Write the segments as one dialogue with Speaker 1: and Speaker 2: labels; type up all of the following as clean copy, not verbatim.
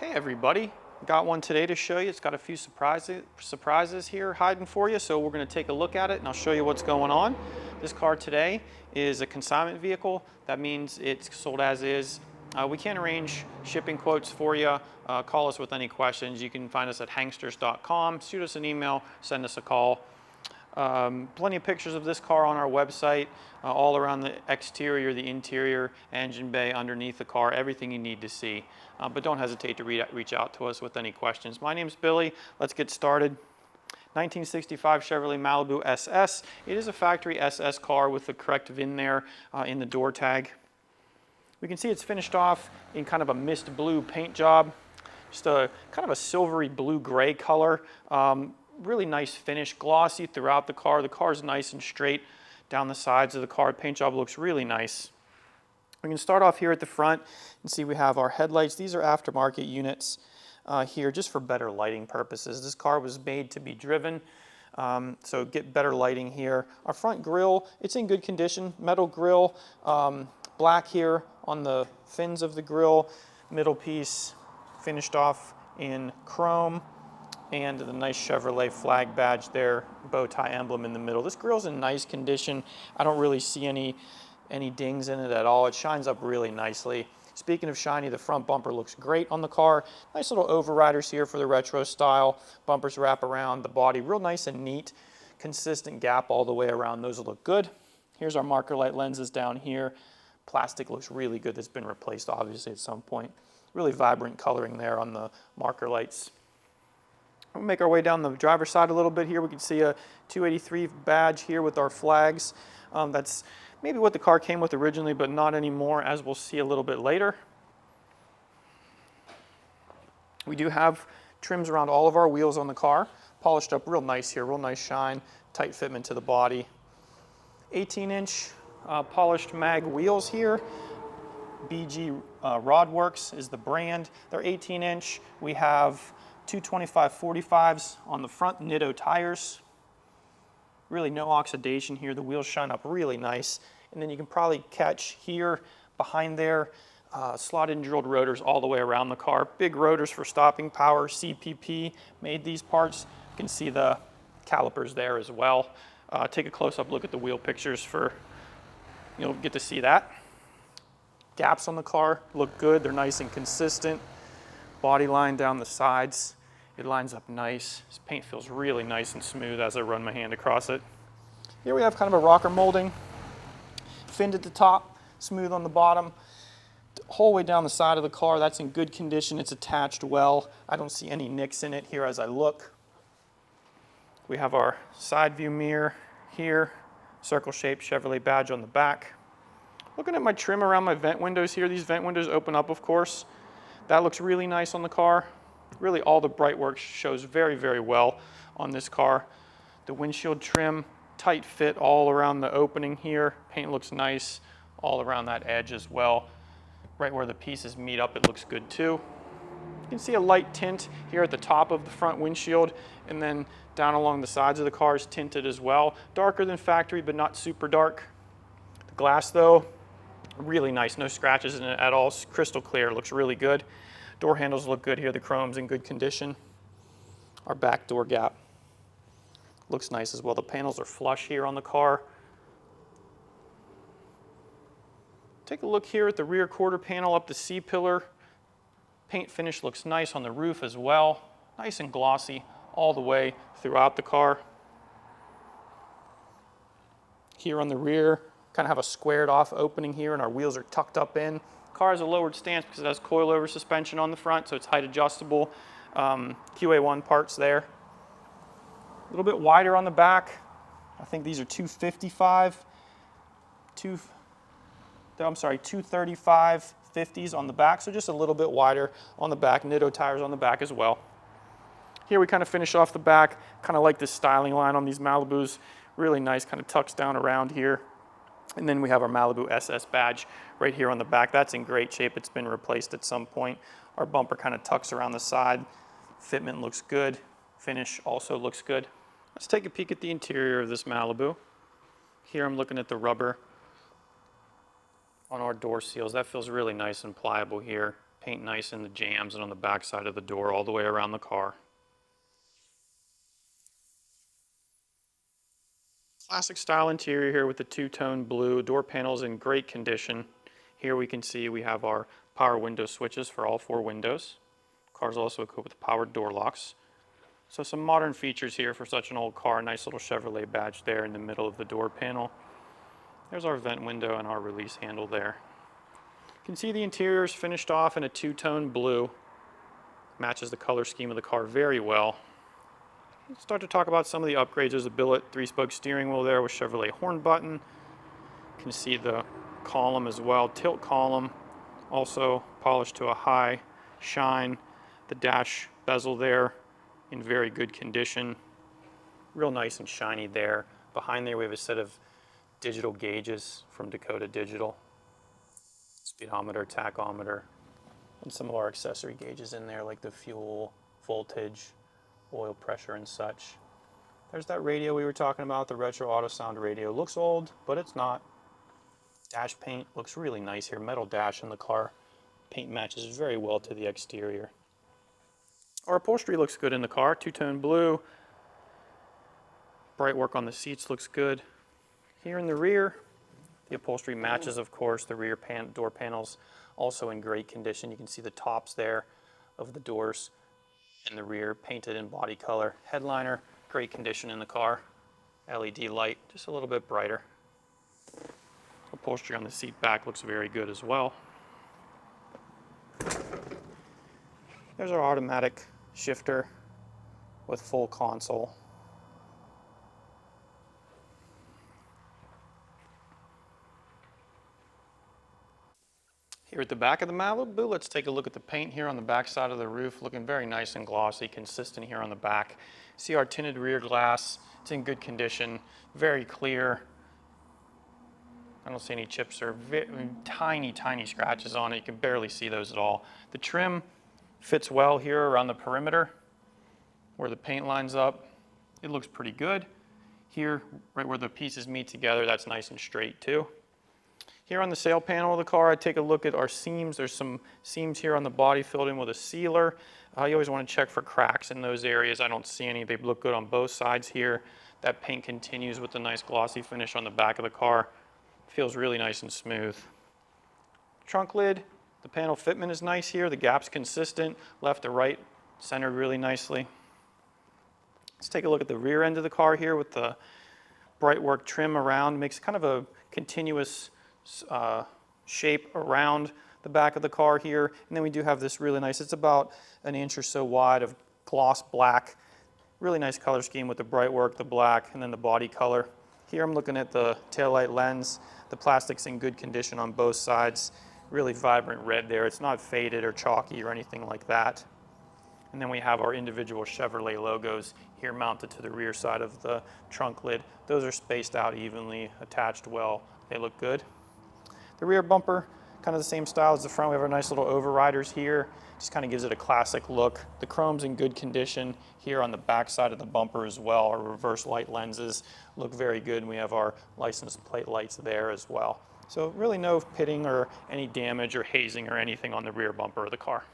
Speaker 1: Hey everybody, got one today to show you. It's got a few surprises here hiding for you, so we're going to take a look at it and I'll show you what's going on. This car today is a consignment vehicle. That means it's sold as is. We can arrange shipping quotes for you. Call us with any questions. You can find us at hangsters.com, shoot us an email, send us a call. Plenty of pictures of this car on our website, all around the exterior, the interior, engine bay, underneath the car, everything you need to see. But don't hesitate to reach out to us with any questions. My name's Billy. Let's get started. 1965 Chevrolet Malibu SS. It is a factory SS car with the correct VIN there in the door tag. We can see it's finished off in kind of a mist blue paint job. Just a kind of a silvery blue-gray color. Really nice finish, glossy throughout the car. The car is nice and straight down the sides of the car. Paint job looks really nice. We can start off here at the front and see we have our headlights. These are aftermarket units here just for better lighting purposes. This car was made to be driven, so get better lighting here. Our front grille, it's in good condition. Metal grille, black here on the fins of the grille. Middle piece finished off in chrome. And the nice Chevrolet flag badge there, bow tie emblem in the middle. This grille's in nice condition. I don't really see any dings in it at all. It shines up really nicely. Speaking of shiny, the front bumper looks great on the car. Nice little overriders here for the retro style. Bumpers wrap around the body, real nice and neat. Consistent gap all the way around. Those look good. Here's our marker light lenses down here. Plastic looks really good. That's been replaced obviously at some point. Really vibrant coloring there on the marker lights. We'll make our way down the driver's side a little bit here. We can see a 283 badge here with our flags. That's maybe what the car came with originally, but not anymore, as we'll see a little bit later. We do have trims around all of our wheels on the car. Polished up real nice here, real nice shine, tight fitment to the body. 18-inch polished mag wheels here. BG Rodworks is the brand. They're 18-inch. We have 225/45s on the front, Nitto tires. Really no oxidation here. The wheels shine up really nice. And then you can probably catch here behind there slotted and drilled rotors all the way around the car. Big rotors for stopping power. CPP made these parts. You can see the calipers there as well. Take a close-up look at the wheel pictures for you'll get to see that. Gaps on the car look good. They're nice and consistent. Body line down the sides. It lines up nice. This paint feels really nice and smooth as I run my hand across it. Here we have kind of a rocker molding. Finned at the top, smooth on the bottom. Whole way down the side of the car, that's in good condition. It's attached well. I don't see any nicks in it here as I look. We have our side view mirror here. Circle-shaped Chevrolet badge on the back. Looking at my trim around my vent windows here, these vent windows open up, of course. That looks really nice on the car. Really all the bright work shows very, very well on this car. The windshield trim, tight fit all around the opening here. Paint looks nice all around that edge as well. Right where the pieces meet up, it looks good too. You can see a light tint here at the top of the front windshield, and then down along the sides of the car is tinted as well. Darker than factory, but not super dark. The glass though, really nice, no scratches in it at all. It's crystal clear, looks really good. Door handles look good here. The chrome's in good condition. Our back door gap looks nice as well. The panels are flush here on the car. Take a look here at the rear quarter panel up the C-pillar. Paint finish looks nice on the roof as well. Nice and glossy all the way throughout the car. Here on the rear, kind of have a squared off opening here and our wheels are tucked up in. Car has a lowered stance because it has coilover suspension on the front, so it's height adjustable. QA1 parts there. A little bit wider on the back. I think these are 235, 235 50s on the back, so just a little bit wider on the back. Nitto tires on the back as well. Here we kind of finish off the back. Kind of like this styling line on these Malibus. Really nice, kind of tucks down around here. And then we have our Malibu SS badge right here on the back. That's in great shape. It's been replaced at some point. Our bumper kind of tucks around the side. Fitment looks good. Finish also looks good. Let's take a peek at the interior of this Malibu. Here I'm looking at the rubber on our door seals. That feels really nice and pliable here. Paint nice in the jambs and on the back side of the door all the way around the car. Classic style interior here with the two-tone blue. Door panels in great condition. Here we can see we have our power window switches for all 4 windows. Car's also equipped with powered door locks. So some modern features here for such an old car. Nice little Chevrolet badge there in the middle of the door panel. There's our vent window and our release handle there. You can see the interior is finished off in a two-tone blue. Matches the color scheme of the car very well. Let's start to talk about some of the upgrades. There's a Billet 3-spoke steering wheel there with Chevrolet horn button. You can see the column as well, tilt column, also polished to a high shine. The dash bezel there in very good condition. Real nice and shiny there. Behind there we have a set of digital gauges from Dakota Digital. Speedometer, tachometer, and some of our accessory gauges in there like the fuel, voltage, oil pressure and such. There's that radio we were talking about, the retro Autosound radio. Looks old, but it's not. Dash paint looks really nice here. Metal dash in the car. Paint matches very well to the exterior. Our upholstery looks good in the car. Two-tone blue. Bright work on the seats looks good. Here in the rear, the upholstery matches, of course. The rear door panels also in great condition. You can see the tops there of the doors and the rear painted in body color. Headliner, great condition in the car. LED light, just a little bit brighter. Upholstery on the seat back looks very good as well. There's our automatic shifter with full console. Here at the back of the Malibu, let's take a look at the paint here on the back side of the roof. Looking very nice and glossy, consistent here on the back. See our tinted rear glass. It's in good condition, very clear. I don't see any chips or tiny, tiny scratches on it. You can barely see those at all. The trim fits well here around the perimeter where the paint lines up. It looks pretty good. Here, right where the pieces meet together, that's nice and straight too. Here on the sail panel of the car, I take a look at our seams. There's some seams here on the body filled in with a sealer. You always want to check for cracks in those areas. I don't see any. They look good on both sides here. That paint continues with the nice glossy finish on the back of the car. Feels really nice and smooth. Trunk lid, the panel fitment is nice here. The gap's consistent, left to right, centered really nicely. Let's take a look at the rear end of the car here with the bright work trim around. Makes kind of a continuous shape around the back of the car here. And then we do have this really nice, it's about an inch or so wide of gloss black. Really nice color scheme with the bright work, the black, and then the body color. Here I'm looking at the taillight lens. The plastic's in good condition on both sides. Really vibrant red there. It's not faded or chalky or anything like that. And then we have our individual Chevrolet logos here mounted to the rear side of the trunk lid. Those are spaced out evenly, attached well. They look good. The rear bumper, kind of the same style as the front. We have our nice little overriders here. Just kind of gives it a classic look. The chrome's in good condition here on the back side of the bumper as well. Our reverse light lenses look very good, and we have our license plate lights there as well. So really no pitting or any damage or hazing or anything on the rear bumper of the car.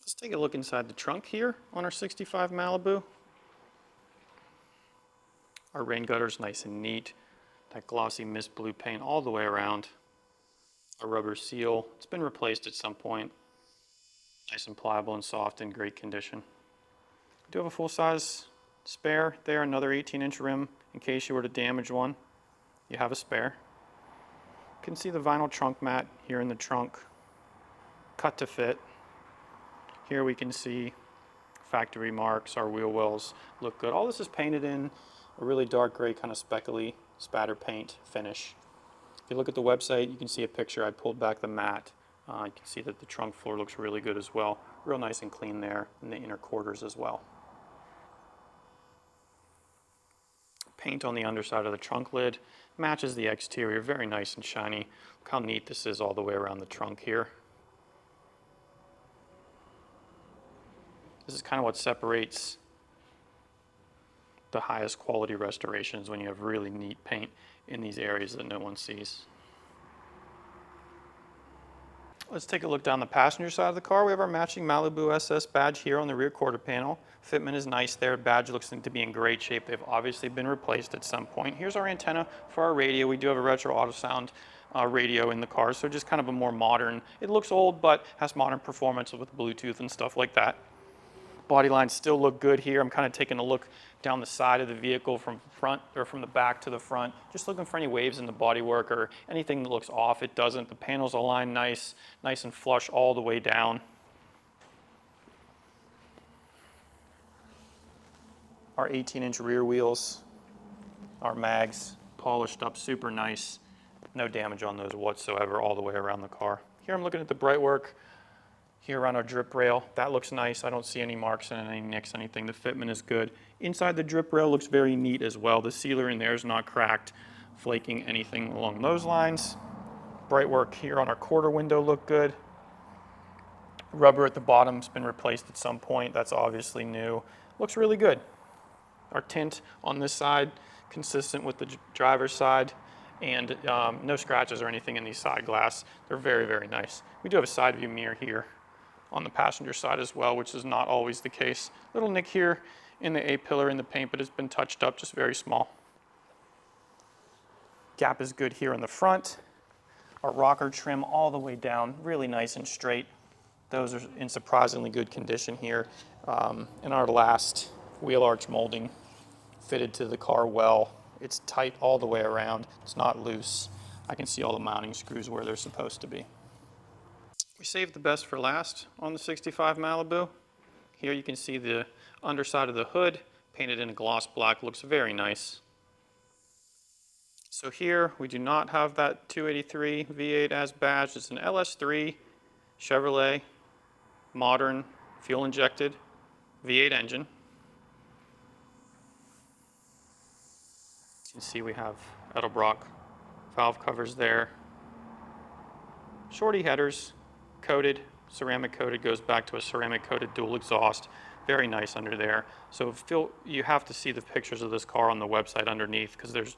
Speaker 1: Let's take a look inside the trunk here on our 65 Malibu. Our rain gutter's nice and neat. That glossy mist blue paint all the way around. A rubber seal. It's been replaced at some point. Nice and pliable and soft, in great condition. We do have a full-size spare there, another 18-inch rim in case you were to damage one. You have a spare. You can see the vinyl trunk mat here in the trunk, cut to fit. Here we can see factory marks. Our wheel wells look good. All this is painted in a really dark gray, kind of speckly spatter paint finish. If you look at the website, you can see a picture. I pulled back the mat. You can see that the trunk floor looks really good as well. Real nice and clean there in the inner quarters as well. Paint on the underside of the trunk lid matches the exterior. Very nice and shiny. Look how neat this is all the way around the trunk here. This is kind of what separates the highest quality restorations, when you have really neat paint in these areas that no one sees. Let's take a look down the passenger side of the car. We have our matching Malibu SS badge here on the rear quarter panel. Fitment is nice there. Badge looks to be in great shape. They've obviously been replaced at some point. Here's our antenna for our radio. We do have a retro Autosound radio in the car, so just kind of a more modern, it looks old, but has modern performance with Bluetooth and stuff like that. Body lines still look good here. I'm kind of taking a look down the side of the vehicle from front or from the back to the front, just looking for any waves in the bodywork or anything that looks off. It doesn't. The panels align nice and flush all the way down. Our 18-inch rear wheels, our mags, polished up, super nice. No damage on those whatsoever all the way around the car. Here I'm looking at the bright work. Here around our drip rail, that looks nice. I don't see any marks and any nicks, anything. The fitment is good. Inside the drip rail looks very neat as well. The sealer in there is not cracked, flaking, anything along those lines. Bright work here on our quarter window look good. Rubber at the bottom's been replaced at some point. That's obviously new. Looks really good. Our tint on this side, consistent with the driver's side, and no scratches or anything in these side glass. They're very, very nice. We do have a side view mirror here on the passenger side as well, which is not always the case. Little nick here in the A-pillar in the paint, but it's been touched up, just very small. Gap is good here in the front. Our rocker trim all the way down, really nice and straight. Those are in surprisingly good condition here. And our last wheel arch molding fitted to the car well. It's tight all the way around. It's not loose. I can see all the mounting screws where they're supposed to be. We saved the best for last on the 65 Malibu. Here you can see the underside of the hood painted in a gloss black. Looks very nice. So here we do not have that 283 V8 as badged. It's an LS3 Chevrolet modern fuel injected V8 engine. You can see we have Edelbrock valve covers there. Shorty headers, coated, ceramic coated, goes back to a ceramic coated dual exhaust. Very nice under there. So you have to see the pictures of this car on the website underneath, because there's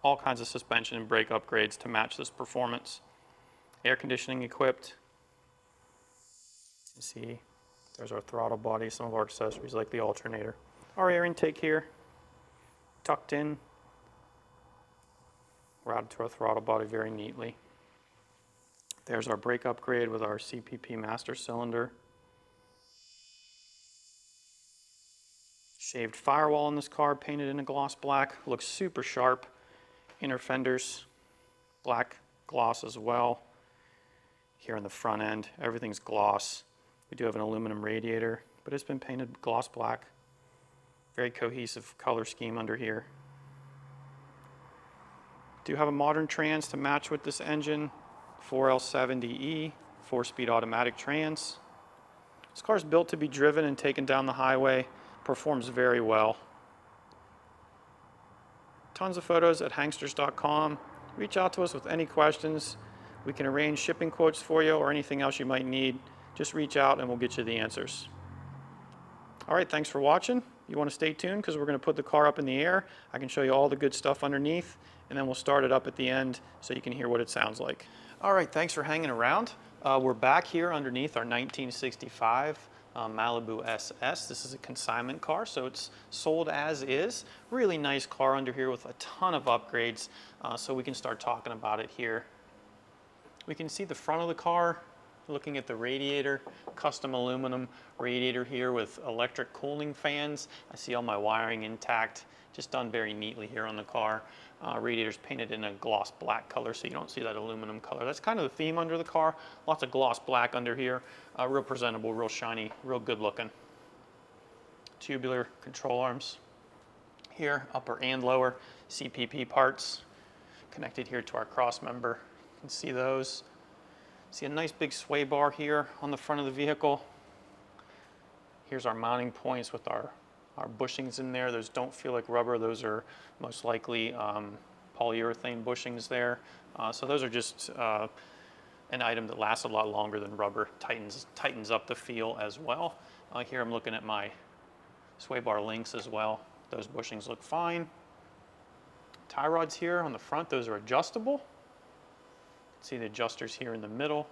Speaker 1: all kinds of suspension and brake upgrades to match this performance. Air conditioning equipped. You see there's our throttle body, some of our accessories like the alternator. Our air intake here, tucked in, routed to our throttle body very neatly. There's our brake upgrade with our CPP master cylinder. Shaved firewall in this car, painted in a gloss black, looks super sharp. Inner fenders, black gloss as well. Here in the front end, everything's gloss. We do have an aluminum radiator, but it's been painted gloss black. Very cohesive color scheme under here. Do have a modern trans to match with this engine. 4L70E, 4-speed automatic trans. This car is built to be driven and taken down the highway. Performs very well. Tons of photos at hangsters.com. Reach out to us with any questions. We can arrange shipping quotes for you or anything else you might need. Just reach out and we'll get you the answers. All right, thanks for watching. You want to stay tuned because we're going to put the car up in the air. I can show you all the good stuff underneath, and then we'll start it up at the end so you can hear what it sounds like. All right, thanks for hanging around. We're back here underneath our 1965 Malibu SS. This is a consignment car, so it's sold as is. Really nice car under here with a ton of upgrades, so we can start talking about it here. We can see the front of the car, looking at the radiator, custom aluminum radiator here with electric cooling fans. I see all my wiring intact, just done very neatly here on the car. Radiator's painted in a gloss black color, so you don't see that aluminum color. That's kind of the theme under the car. Lots of gloss black under here. Real presentable, real shiny, real good looking. Tubular control arms here, upper and lower. CPP parts connected here to our cross member. You can see those. See a nice big sway bar here on the front of the vehicle. Here's our mounting points with our bushings in there. Those don't feel like rubber. Those are most likely polyurethane bushings there. So those are just an item that lasts a lot longer than rubber. Tightens up the feel as well. Here I'm looking at my sway bar links as well. Those bushings look fine. Tie rods here on the front, those are adjustable. See the adjusters here in the middle.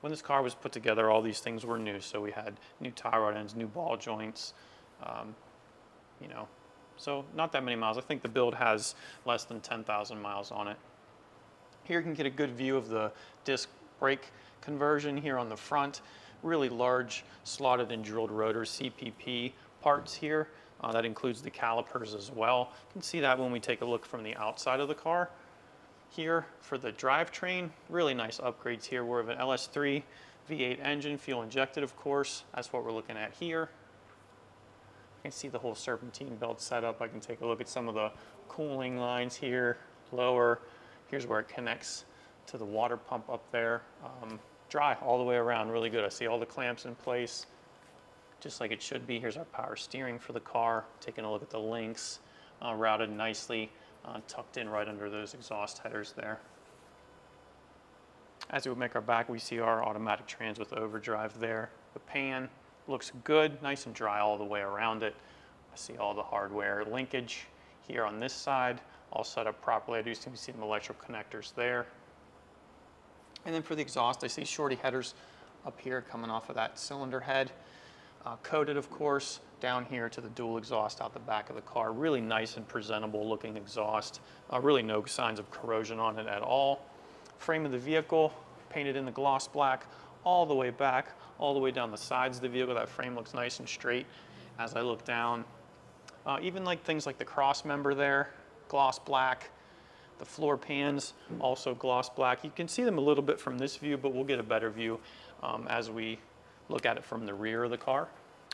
Speaker 1: when this car was put together, all these things were new. So we had new tie rod ends, new ball joints, you know, so not that many miles. I think the build has less than 10,000 miles on it. Here you can get a good view of the disc brake conversion here on the front. Really large slotted and drilled rotors, CPP parts here. That includes the calipers as well. You can see that when we take a look from the outside of the car. Here for the drivetrain, really nice upgrades here. We have an LS3 V8 engine, fuel injected of course. That's what we're looking at here. You can see the whole serpentine belt setup. I can take a look at some of the cooling lines here, lower. Here's where it connects to the water pump up there. Dry all the way around, really good. I see all the clamps in place, just like it should be. Here's our power steering for the car. Taking a look at the links, routed nicely, tucked in right under those exhaust headers there. As we make our back, we see our automatic trans with overdrive there. The pan looks good, nice and dry all the way around it. I see all the hardware linkage here on this side, all set up properly. I do see some electrical connectors there. And then for the exhaust, I see shorty headers up here coming off of that cylinder head. Coated, of course, down here to the dual exhaust out the back of the car. Really nice and presentable looking exhaust. Really no signs of corrosion on it at all. Frame of the vehicle, painted in the gloss black all the way back, all the way down the sides of the vehicle. That frame looks nice and straight as I look down. Even like things like the cross member there, gloss black. The floor pans, also gloss black. You can see them a little bit from this view, but we'll get a better view as we look at it from the rear of the car.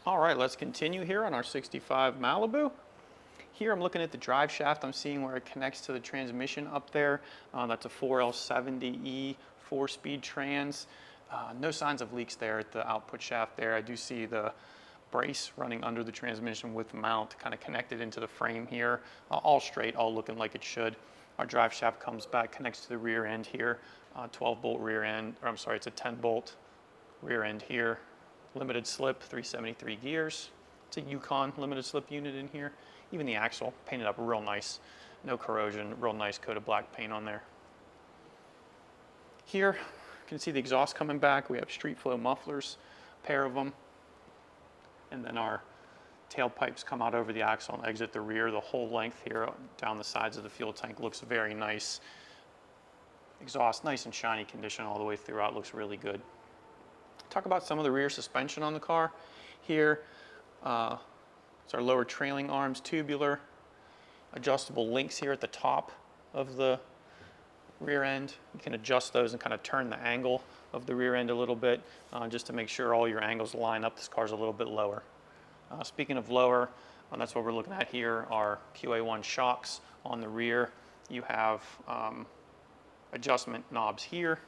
Speaker 1: All right, let's continue here on our 65 Malibu. Here I'm looking at the drive shaft. I'm seeing where it connects to the transmission up there. That's a 4L70E 4-speed trans. No signs of leaks there at the output shaft there. I do see the brace running under the transmission with mount kind of connected into the frame here. All straight, all looking like it should. Our drive shaft comes back, connects to the rear end here. 12-bolt rear end, or I'm sorry, it's a 10-bolt rear end here. Limited slip, 373 gears. It's a Yukon limited slip unit in here. Even the axle painted up real nice. No corrosion, real nice coat of black paint on there. Here, you can see the exhaust coming back. We have street flow mufflers, a pair of them. And then our tailpipes come out over the axle and exit the rear. The whole length here down the sides of the fuel tank looks very nice. Exhaust nice and shiny condition all the way throughout, looks really good. Talk about some of the rear suspension on the car. Here, it's our lower trailing arms, tubular, adjustable links here at the top of the rear end. You can adjust those and kind of turn the angle of the rear end a little bit just to make sure all your angles line up. This car's a little bit lower. Speaking of lower, that's what we're looking at here, our QA1 shocks on the rear. You have adjustment knobs here,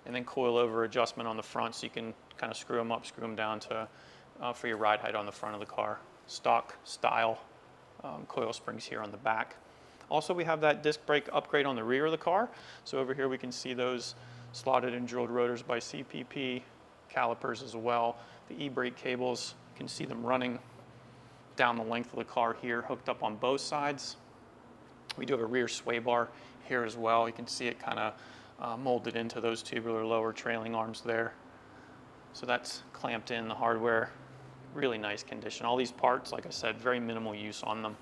Speaker 1: and then coilover adjustment on the front, so you can kind of screw them up, screw them down to for your ride height on the front of the car. Stock style coil springs here on the back. Also, we have that disc brake upgrade on the rear of the car. So over here we can see those slotted and drilled rotors by CPP, calipers as well. The e-brake cables, you can see them running down the length of the car here, hooked up on both sides. We do have a rear sway bar here as well. You can see it kind of molded into those tubular lower trailing arms there. So that's clamped in, the hardware, really nice condition. All these parts, like I said, very minimal use on them.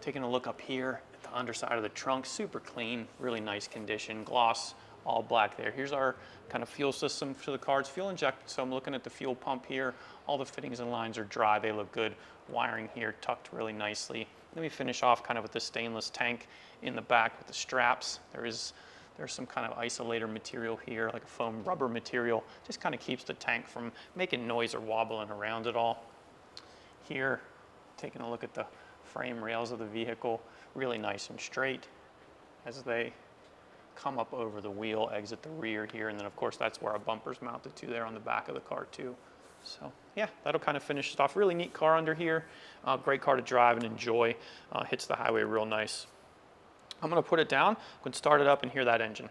Speaker 1: Taking a look up here at the underside of the trunk, super clean, really nice condition, gloss, all black there. Here's our kind of fuel system for the car. It's fuel injected, so I'm looking at the fuel pump here. All the fittings and lines are dry, they look good. Wiring here tucked really nicely. Then we finish off kind of with the stainless tank in the back with the straps. There's some kind of isolator material here, like a foam rubber material. Just kind of keeps the tank from making noise or wobbling around at all. Here, taking a look at the frame rails of the vehicle, really nice and straight as they come up over the wheel, exit the rear here, and then of course that's where our bumper's mounted to there on the back of the car too. So yeah, that'll kind of finish it off. Really neat car under here, great car to drive and enjoy, hits the highway real nice. I'm gonna put it down, I'm gonna start it up and hear that engine.